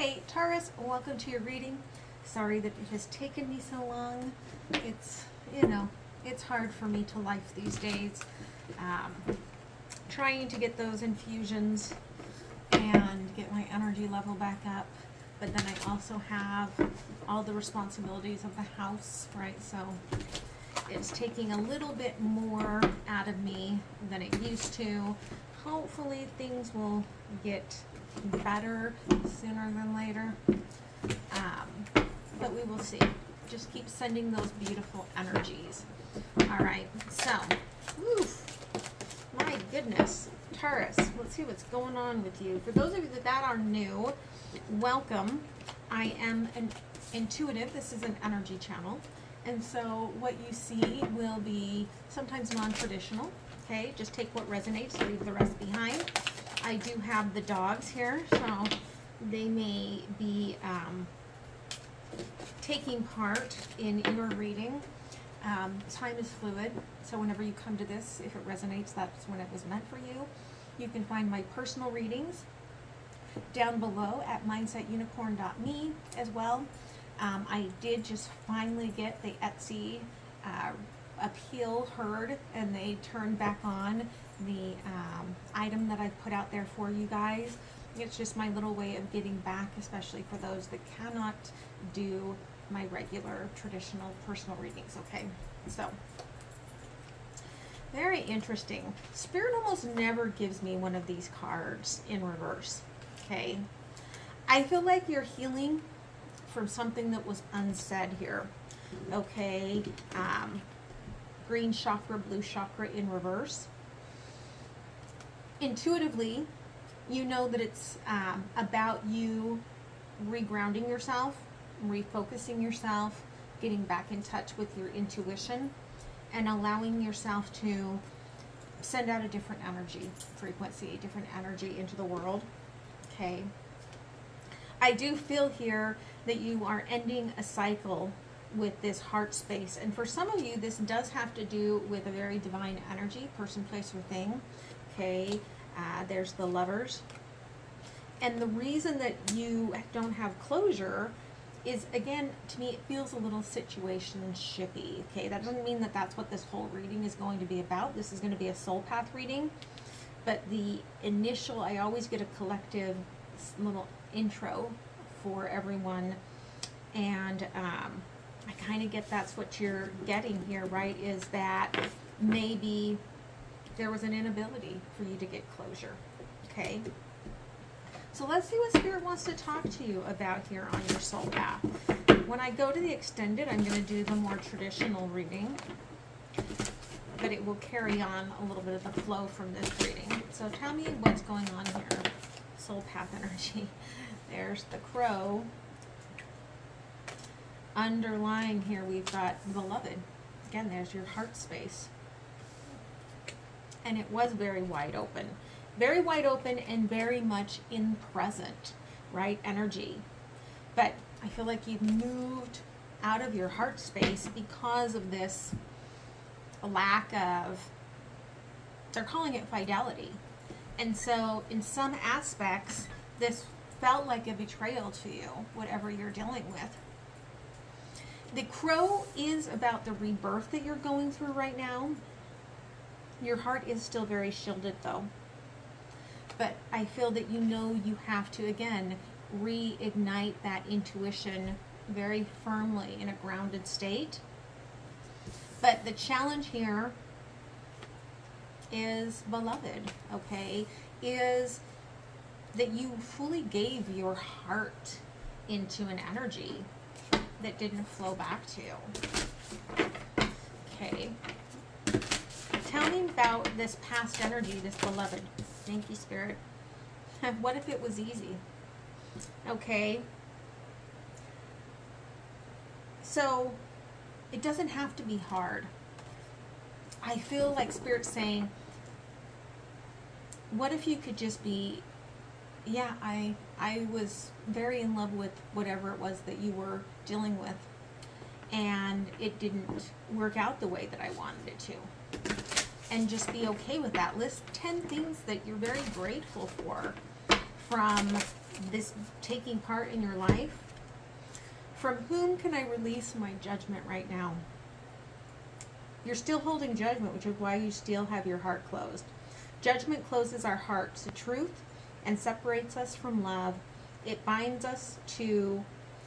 Hey Taurus, welcome to your reading. Sorry that it has taken me so long. It's, it's hard for me to life these days. Trying to get those infusions and get my energy level back up. But then I also have all the responsibilities of the house, right? So it's taking a little bit more out of me than it used to. Hopefully things will get better sooner than later. But we will see. Just keep sending those beautiful energies. All right, so, my goodness, Taurus, let's see what's going on with you. For those of you that are new, welcome. I am an intuitive. This is an energy channel. And so what you see will be sometimes non-traditional. Okay, just take what resonates, leave the rest behind. I do have the dogs here, so they may be taking part in your reading. Time is fluid, so whenever you come to this, if it resonates, that's when it was meant for you. You can find my personal readings down below at MindsetUnicorn.me as well. I did just finally get the Etsy appeal heard, and they turned back on the item that I've put out there for you guys. It's just my little way of getting back, especially for those that cannot do my regular traditional personal readings. Okay, so very interesting. Spirit almost never gives me one of these cards in reverse. Okay, I feel like you're healing from something that was unsaid here. Okay, green chakra, blue chakra in reverse. Intuitively, you know that it's about you regrounding yourself, refocusing yourself, getting back in touch with your intuition, and allowing yourself to send out a different energy frequency, a different energy into the world. Okay. I do feel here that you are ending a cycle with this heart space. And for some of you, this does have to do with a very divine energy, person, place, or thing. Okay, there's the Lovers. And the reason that you don't have closure is, again, to me, it feels a little situationshipy. Okay, that doesn't mean that that's what this whole reading is going to be about. This is going to be a soul path reading. But the initial, I always get a collective little intro for everyone. And I kind of get that's what you're getting here, right? Is that maybe there was an inability for you to get closure. Okay. So let's see what Spirit wants to talk to you about here on your soul path. When I go to the extended, I'm going to do the more traditional reading, but it will carry on a little bit of the flow from this reading. So tell me what's going on here. Soul path energy. There's the Crow. Underlying here, we've got Beloved. Again, there's your heart space. And it was very wide open. Very wide open and very much in present, right? Energy. But I feel like you've moved out of your heart space because of this lack of, they're calling it fidelity. And so in some aspects, this felt like a betrayal to you, whatever you're dealing with. The Crow is about the rebirth that you're going through right now. Your heart is still very shielded though. But I feel that you know you have to, again, reignite that intuition very firmly in a grounded state. But the challenge here is Beloved, okay, is that you fully gave your heart into an energy that didn't flow back to you. Okay. Tell me about this past energy, this Beloved. Thank you, Spirit. What if it was easy? Okay. So, it doesn't have to be hard. I feel like Spirit's saying, what if you could just be, yeah, I was very in love with whatever it was that you were dealing with, and it didn't work out the way that I wanted it to. And just be okay with that. List 10 things that you're very grateful for from this taking part in your life. From whom can I release my judgment right now? You're still holding judgment, which is why you still have your heart closed. Judgment closes our hearts to truth and separates us from love. It binds us to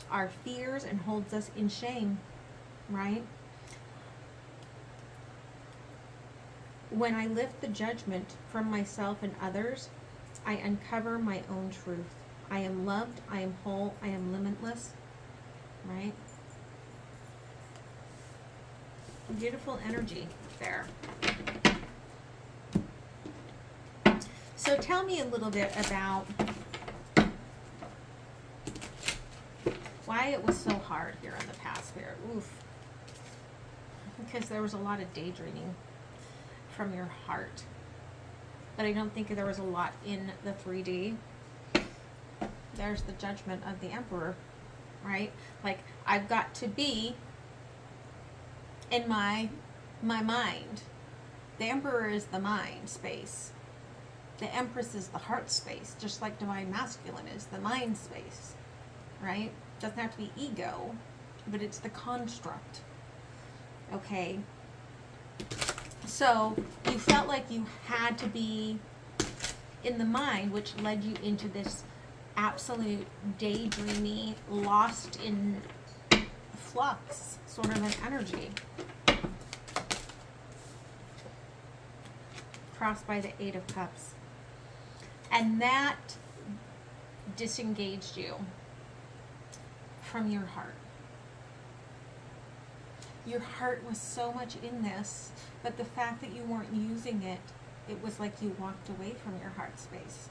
our fears and holds us in shame, right? When I lift the judgment from myself and others, I uncover my own truth. I am loved, I am whole, I am limitless, right? Beautiful energy there. So tell me a little bit about why it was so hard here in the past, Spirit. Oof. Because there was a lot of daydreaming from your heart. But I don't think there was a lot in the 3D. There's the judgment of the Emperor, right? Like, I've got to be in my mind. The Emperor is the mind space. The Empress is the heart space, just like Divine Masculine is the mind space, right? Doesn't have to be ego, but it's the construct. Okay? So you felt like you had to be in the mind, which led you into this absolute daydreamy, lost in flux sort of an energy. Crossed by the 8 of Cups. And that disengaged you from your heart. Your heart was so much in this, but the fact that you weren't using it, it was like you walked away from your heart space.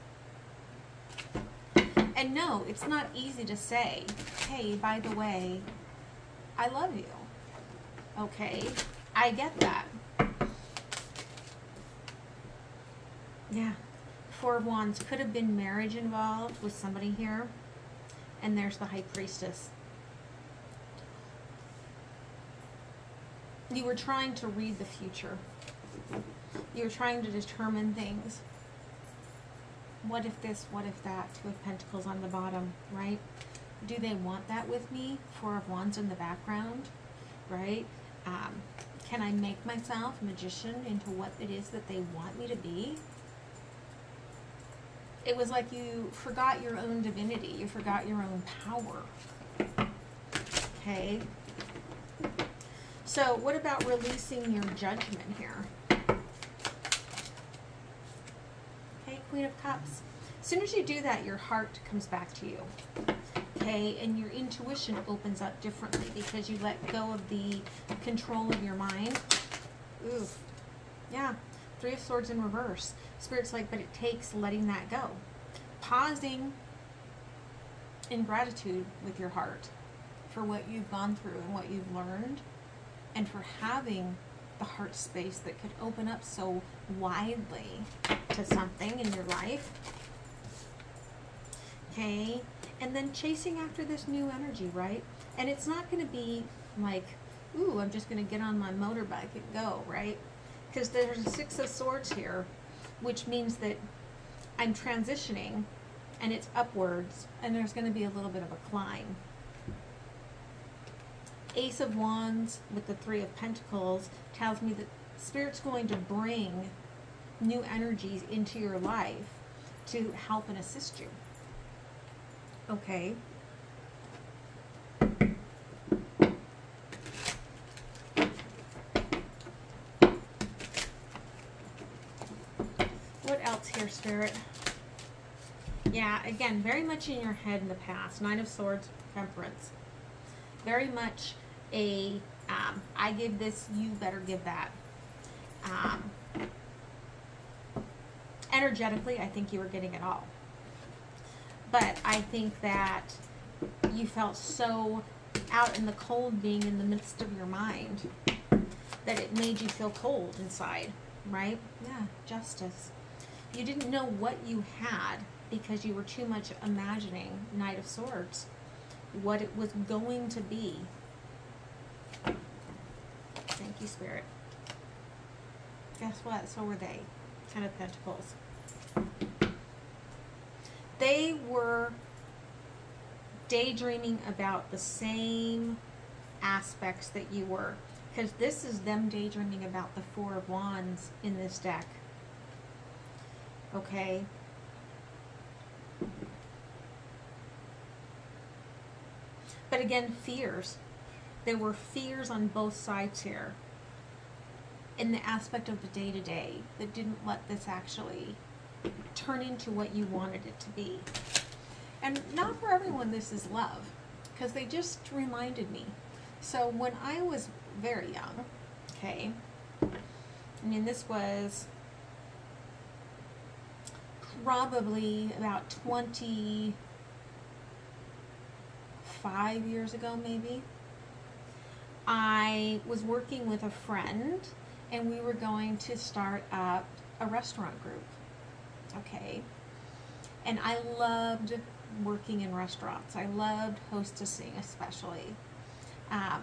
And no, it's not easy to say, hey, by the way, I love you. Okay, I get that. Yeah. 4 of Wands. Could have been marriage involved with somebody here. And there's the High Priestess. You were trying to read the future. You were trying to determine things. What if this? What if that? 2 of Pentacles on the bottom, right? Do they want that with me? 4 of Wands in the background, right? Can I make myself a magician into what it is that they want me to be? It was like you forgot your own divinity. You forgot your own power. Okay. So what about releasing your judgment here? Okay, Queen of Cups. As soon as you do that, your heart comes back to you. Okay, and your intuition opens up differently because you let go of the control of your mind. Ooh, yeah. 3 of Swords in reverse. Spirit's like, but it takes letting that go. Pausing in gratitude with your heart for what you've gone through and what you've learned, and for having the heart space that could open up so widely to something in your life. Okay, and then chasing after this new energy, right? And it's not going to be like, ooh, I'm just going to get on my motorbike and go, right? Because there's a 6 of Swords here, which means that I'm transitioning and it's upwards, and there's going to be a little bit of a climb. Ace of Wands with the 3 of Pentacles tells me that Spirit's going to bring new energies into your life to help and assist you. Okay. What else here, Spirit? Yeah, again, very much in your head in the past. 9 of Swords, Temperance. Very much a, I give this, you better give that. Energetically, I think you were getting it all. But I think that you felt so out in the cold being in the midst of your mind that it made you feel cold inside, right? Yeah, Justice. You didn't know what you had because you were too much imagining, Knight of Swords, what it was going to be. Thank you, Spirit. Guess what? So were they. 10 of Pentacles. They were daydreaming about the same aspects that you were. Because this is them daydreaming about the Four of Wands in this deck. Okay. But again, fears. There were fears on both sides here. In the aspect of the day-to-day that didn't let this actually turn into what you wanted it to be. And not for everyone this is love, because they just reminded me. So when I was very young, okay, I mean this was probably about 25 years ago maybe, I was working with a friend and we were going to start up a restaurant group, okay? And I loved working in restaurants. I loved hostessing especially. I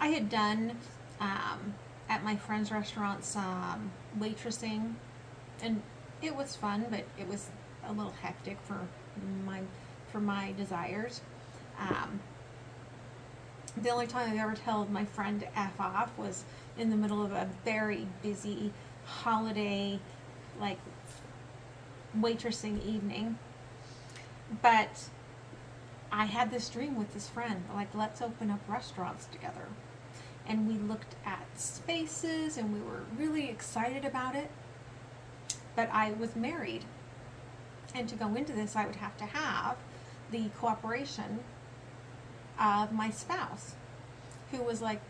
had done at my friend's restaurant some waitressing, and it was fun, but it was a little hectic for my desires. The only time I've ever told my friend to F off was in the middle of a very busy holiday, like, waitressing evening. But I had this dream with this friend, like, let's open up restaurants together. And we looked at spaces and we were really excited about it. But I was married. And to go into this, I would have to have the cooperation of my spouse, who was like,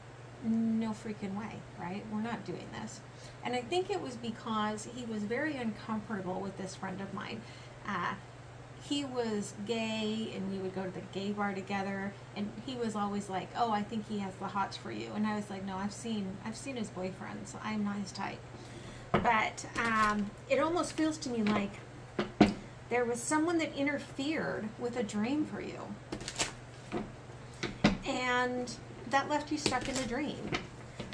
no freaking way, right? We're not doing this. And I think it was because he was very uncomfortable with this friend of mine. He was gay, and we would go to the gay bar together, and he was always like, oh, I think he has the hots for you. And I was like, no, I've seen his boyfriend, so I'm not his type. But it almost feels to me like there was someone that interfered with a dream for you. And that left you stuck in a dream.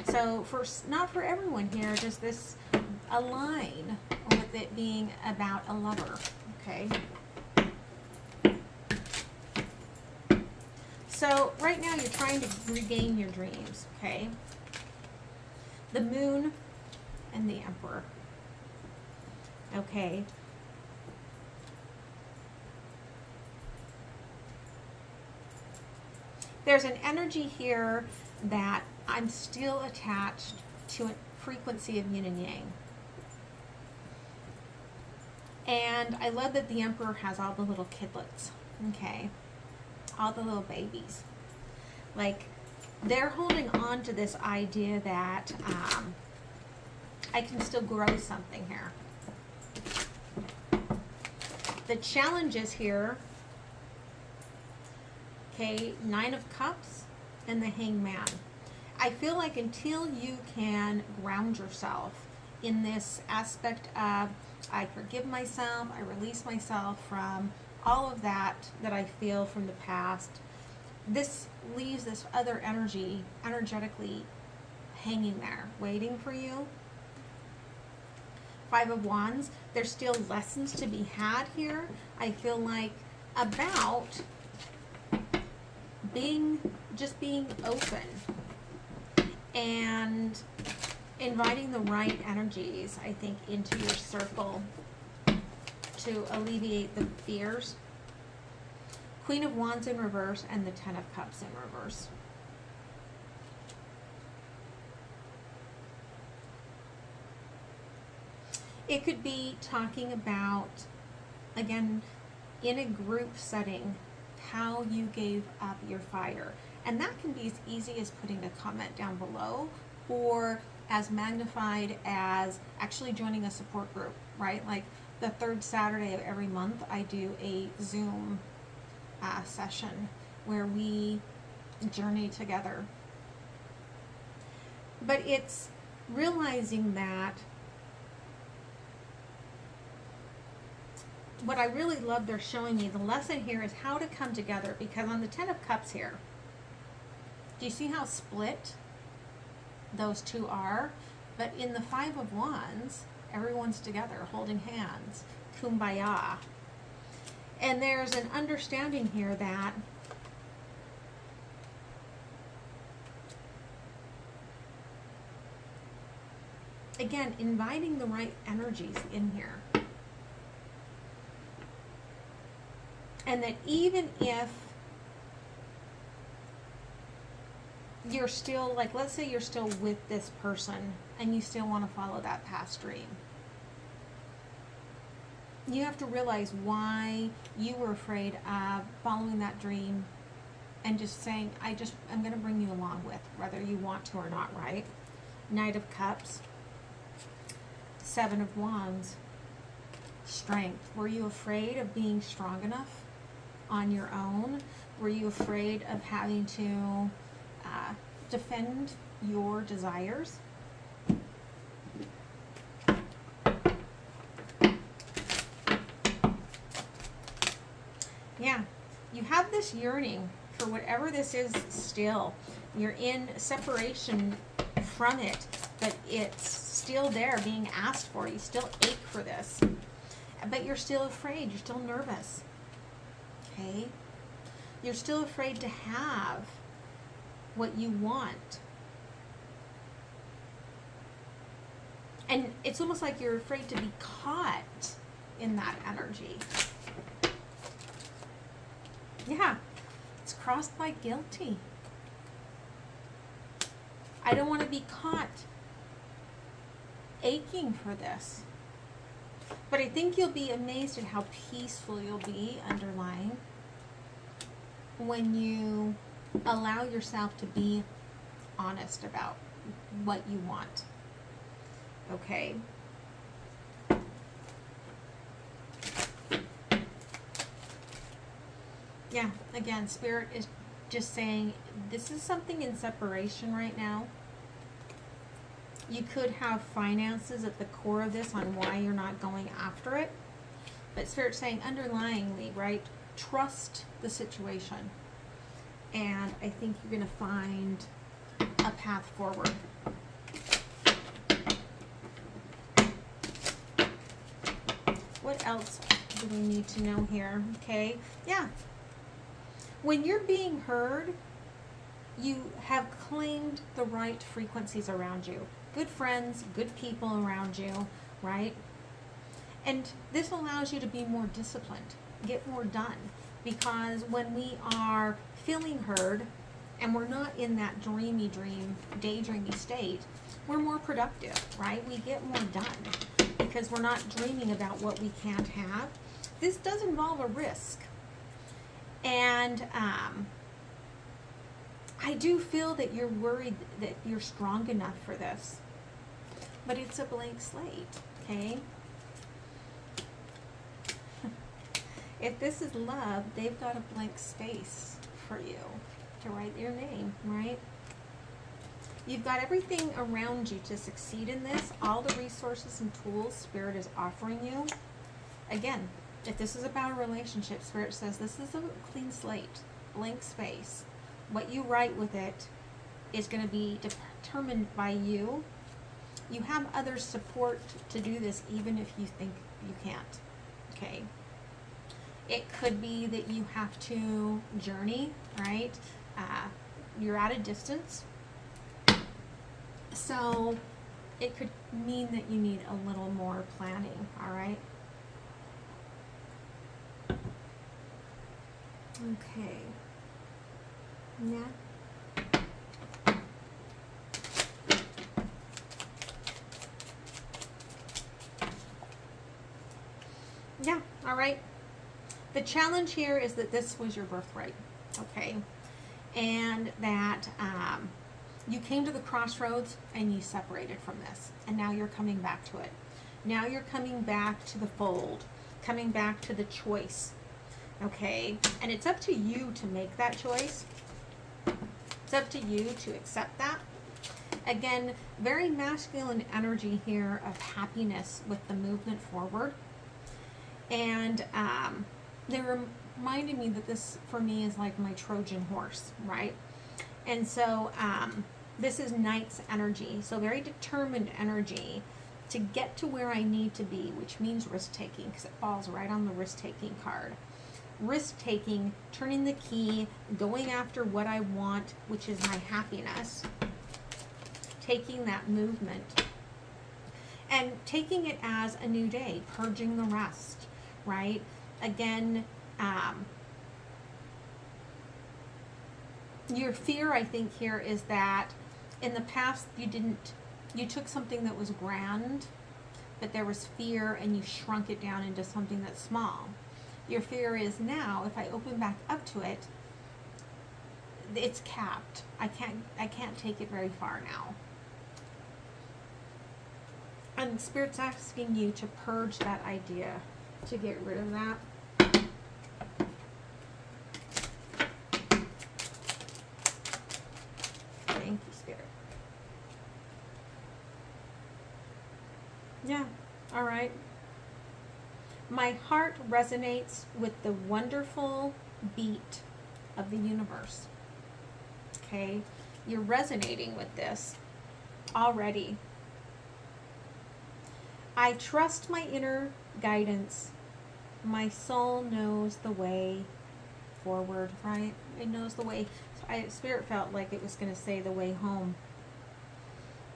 So not for everyone here does this align with it being about a lover, okay? So right now you're trying to regain your dreams, okay? The Moon and the Emperor, okay? There's an energy here that I'm still attached to a frequency of yin and yang. And I love that the Emperor has all the little kidlets, okay? All the little babies. Like, they're holding on to this idea that I can still grow something here. The challenges here, okay, Nine of Cups and the Hangman. I feel like until you can ground yourself in this aspect of, I forgive myself, I release myself from all of that I feel from the past, this leaves this other energy energetically hanging there, waiting for you. Five of Wands, there's still lessons to be had here. I feel like about just being open and inviting the right energies, I think, into your circle to alleviate the fears. Queen of Wands in reverse and the Ten of Cups in reverse. It could be talking about, again, in a group setting, how you gave up your fire. And that can be as easy as putting a comment down below, or as magnified as actually joining a support group, right? Like the third Saturday of every month, I do a Zoom session where we journey together. But it's realizing that what I really love they're showing me, the lesson here is how to come together, because on the Ten of Cups here, do you see how split those two are? But in the Five of Wands, everyone's together, holding hands, kumbaya. And there's an understanding here that again, inviting the right energies in here. And that even if you're still, like, let's say you're still with this person and you still want to follow that past dream, you have to realize why you were afraid of following that dream and just saying, I'm going to bring you along with, whether you want to or not, right? Knight of Cups, Seven of Wands, Strength. Were you afraid of being strong enough on your own? Were you afraid of having to defend your desires? Yeah, you have this yearning for whatever this is still. You're in separation from it, but it's still there being asked for. You still ache for this, but you're still afraid. You're still nervous. Okay? You're still afraid to have what you want. And it's almost like you're afraid to be caught in that energy. Yeah, it's crossed by guilty. I don't want to be caught aching for this. But I think you'll be amazed at how peaceful you'll be underlying when you allow yourself to be honest about what you want. Okay? Yeah, again, Spirit is just saying this is something in separation right now. You could have finances at the core of this on why you're not going after it. But Spirit's saying underlyingly, right, trust the situation. And I think you're going to find a path forward. What else do we need to know here? Okay, yeah. When you're being heard, you have claimed the right frequencies around you. Good friends, good people around you, right? And this allows you to be more disciplined, get more done. Because when we are feeling heard and we're not in that daydreamy state, we're more productive, right? We get more done because we're not dreaming about what we can't have. This does involve a risk. And I do feel that you're worried that you're strong enough for this. But it's a blank slate, okay? If this is love, they've got a blank space for you to write your name, right? You've got everything around you to succeed in this. All the resources and tools Spirit is offering you. Again, if this is about a relationship, Spirit says this is a clean slate, blank space. What you write with it is going to be determined by you. You have other support to do this even if you think you can't, okay? It could be that you have to journey, right? You're at a distance. So it could mean that you need a little more planning, all right? Okay. Yeah. Yeah, all right. The challenge here is that this was your birthright, okay? And that you came to the crossroads and you separated from this. And now you're coming back to it. Now you're coming back to the fold, coming back to the choice, okay? And it's up to you to make that choice. It's up to you to accept that. Again, very masculine energy here of happiness with the movement forward. And they reminded me that this, for me, is like my Trojan horse, right? And so this is Knight's energy. So very determined energy to get to where I need to be, which means risk-taking, because it falls right on the risk-taking card. risk-taking, turning the key, going after what I want, which is my happiness, taking that movement, and taking it as a new day, purging the rest, right? Again, your fear, I think, here is that in the past you took something that was grand, but there was fear and you shrunk it down into something that's small. Your fear is now, if I open back up to it, it's capped. I can't take it very far now. And Spirit's asking you to purge that idea, to get rid of that. Thank you, Spirit. Yeah, all right. My heart resonates with the wonderful beat of the universe. Okay, you're resonating with this already. I trust my inner guidance. My soul knows the way forward, right? It knows the way. Spirit felt like it was going to say the way home.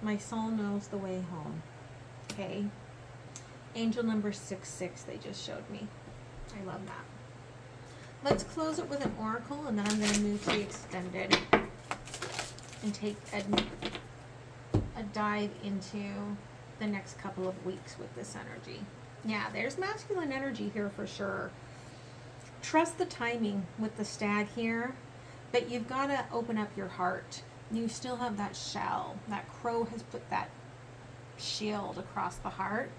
My soul knows the way home. Okay. Angel number 66, they just showed me. I love that. Let's close it with an oracle, and then I'm going to move to the extended and take a dive into the next couple of weeks with this energy. Yeah, there's masculine energy here for sure. Trust the timing with the stag here, but you've got to open up your heart. You still have that shell. That crow has put that shield across the heart.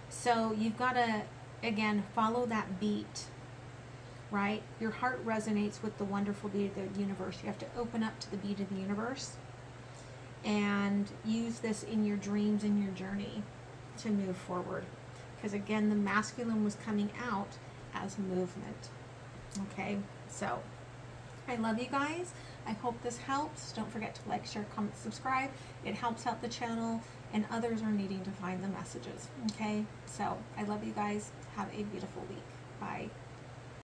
So you've got to, again, follow that beat, right? Your heart resonates with the wonderful beat of the universe. You have to open up to the beat of the universe and use this in your dreams and your journey to move forward. Because again, the masculine was coming out as movement. Okay, so I love you guys. I hope this helps. Don't forget to like, share, comment, subscribe. It helps out the channel, and others are needing to find the messages. Okay, so I love you guys. Have a beautiful week. Bye.